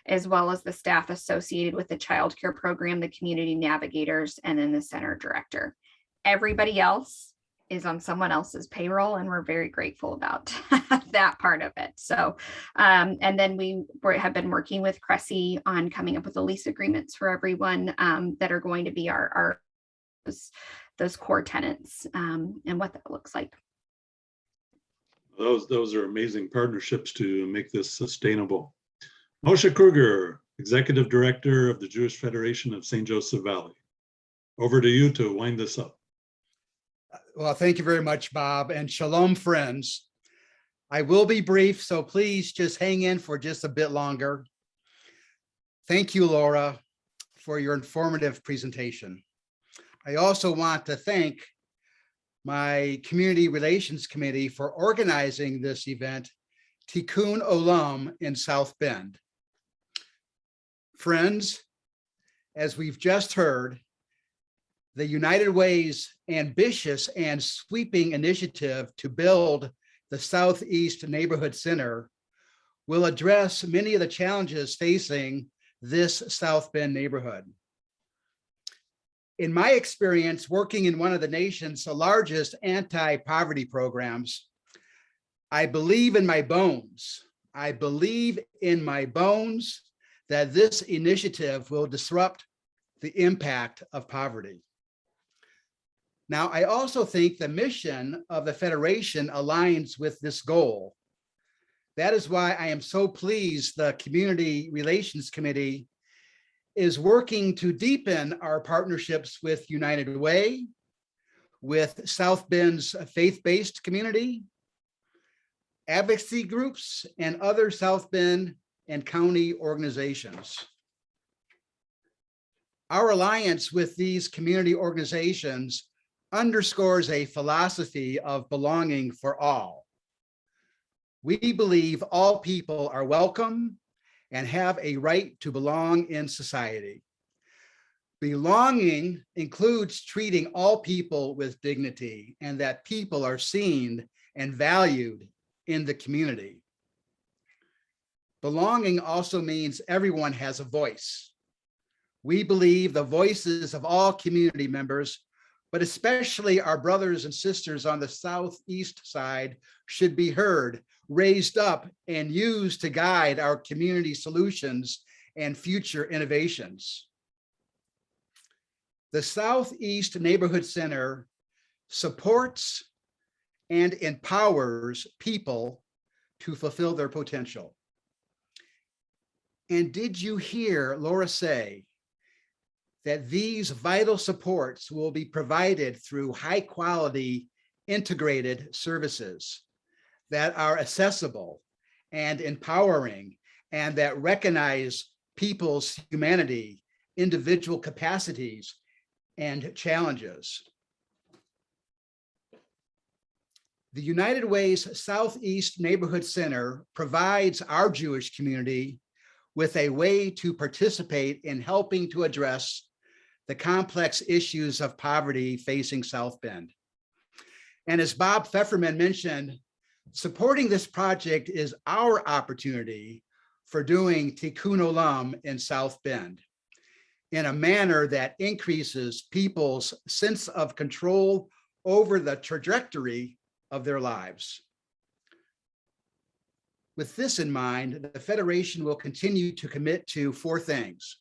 as well as the staff associated with the child care program, the community navigators, and then the center director. Everybody else is on someone else's payroll, and we're very grateful about that part of it. So, and then we have been working with Cressy on coming up with the lease agreements for everyone that are going to be those core tenants, and what that looks like. Those are amazing partnerships to make this sustainable. Moshe Kruger, Executive Director of the Jewish Federation of St. Joseph Valley. Over to you to wind this up. Well, thank you very much, Bob, and shalom, friends. I will be brief, so please just hang in for just a bit longer. Thank you, Laura, for your informative presentation. I also want to thank my Community Relations Committee for organizing this event, Tikkun Olam in South Bend. Friends, as we've just heard, the United Way's ambitious and sweeping initiative to build the Southeast Neighborhood Center will address many of the challenges facing this South Bend neighborhood. In my experience working in one of the nation's largest anti-poverty programs, I believe in my bones that this initiative will disrupt the impact of poverty. Now, I also think the mission of the Federation aligns with this goal. That is why I am so pleased the Community Relations Committee is working to deepen our partnerships with United Way, with South Bend's faith-based community, advocacy groups, and other South Bend and county organizations. Our alliance with these community organizations underscores a philosophy of belonging for all. We believe all people are welcome and have a right to belong in society. Belonging includes treating all people with dignity and that people are seen and valued in the community. Belonging also means everyone has a voice. We believe the voices of all community members, but especially our brothers and sisters on the Southeast side, should be heard, raised up, and used to guide our community solutions and future innovations. The Southeast Neighborhood Center supports and empowers people to fulfill their potential. And did you hear Laura say that these vital supports will be provided through high-quality integrated services that are accessible and empowering and that recognize people's humanity, individual capacities, and challenges? The United Way's Southeast Neighborhood Center provides our Jewish community with a way to participate in helping to address the complex issues of poverty facing South Bend. And as Bob Pfefferman mentioned, supporting this project is our opportunity for doing Tikkun Olam in South Bend in a manner that increases people's sense of control over the trajectory of their lives. With this in mind, the Federation will continue to commit to 4 things: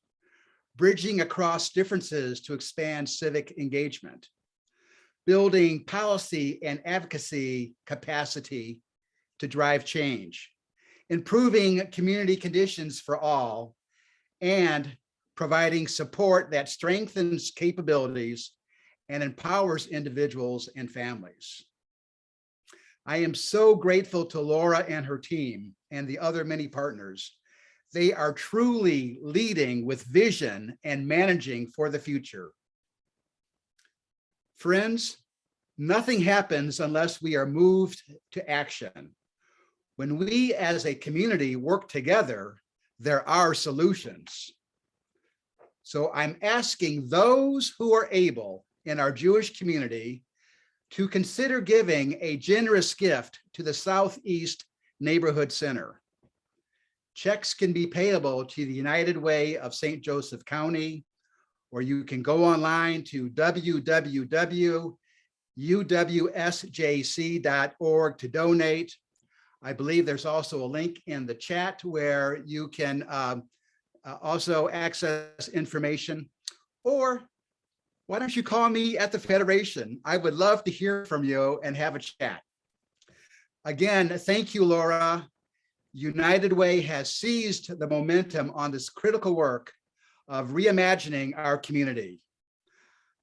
bridging across differences to expand civic engagement, building policy and advocacy capacity to drive change, improving community conditions for all, and providing support that strengthens capabilities and empowers individuals and families. I am so grateful to Laura and her team and the other many partners. They are truly leading with vision and managing for the future. Friends, nothing happens unless we are moved to action. When we as a community work together, there are solutions. So I'm asking those who are able in our Jewish community to consider giving a generous gift to the Southeast Neighborhood Center. Checks can be payable to the United Way of St. Joseph County, or you can go online to www.uwsjc.org to donate. I believe there's also a link in the chat where you can also access information. Or why don't you call me at the Federation? I would love to hear from you and have a chat. Again, thank you, Laura. United Way has seized the momentum on this critical work of reimagining our community.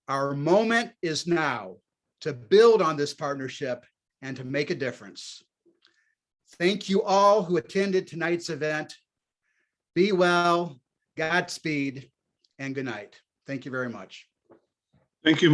Our moment is now to build on this partnership and to make a difference. Thank you all who attended tonight's event. Be well. Godspeed and good night. Thank you very much. Thank you.